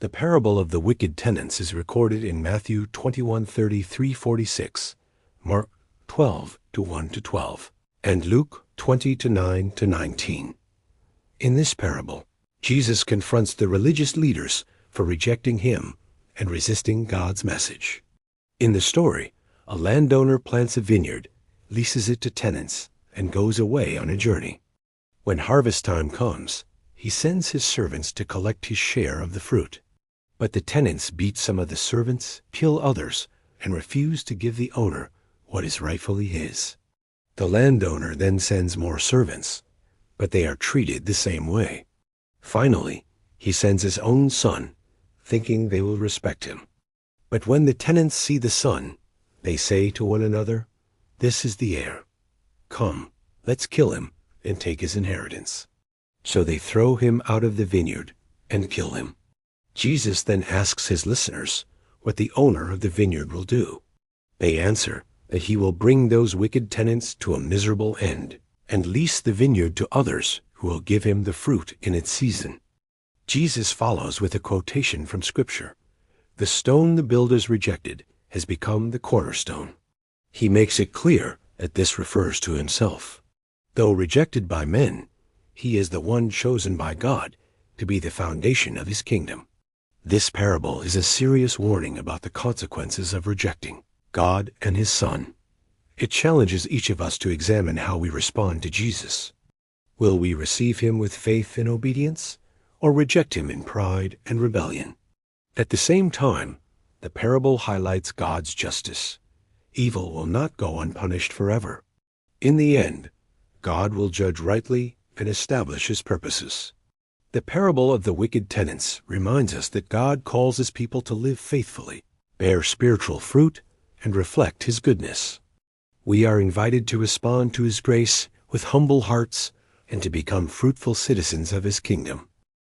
The parable of the wicked tenants is recorded in Matthew 21:33-46, Mark 12:1-12, and Luke 20:9-19. In this parable, Jesus confronts the religious leaders for rejecting him and resisting God's message. In the story, a landowner plants a vineyard, leases it to tenants, and goes away on a journey. When harvest time comes, he sends his servants to collect his share of the fruit. But the tenants beat some of the servants, kill others, and refuse to give the owner what is rightfully his. The landowner then sends more servants, but they are treated the same way. Finally, he sends his own son, thinking they will respect him. But when the tenants see the son, they say to one another, "This is the heir. Come, let's kill him and take his inheritance." So they throw him out of the vineyard and kill him. Jesus then asks his listeners what the owner of the vineyard will do. They answer that he will bring those wicked tenants to a miserable end and lease the vineyard to others who will give him the fruit in its season. Jesus follows with a quotation from Scripture. The stone the builders rejected has become the cornerstone. He makes it clear that this refers to himself. Though rejected by men, he is the one chosen by God to be the foundation of his kingdom. This parable is a serious warning about the consequences of rejecting God and his Son. It challenges each of us to examine how we respond to Jesus. Will we receive him with faith and obedience, or reject him in pride and rebellion? At the same time, the parable highlights God's justice. Evil will not go unpunished forever. In the end, God will judge rightly and establish his purposes. The parable of the wicked tenants reminds us that God calls his people to live faithfully, bear spiritual fruit, and reflect his goodness. We are invited to respond to his grace with humble hearts and to become fruitful citizens of his kingdom.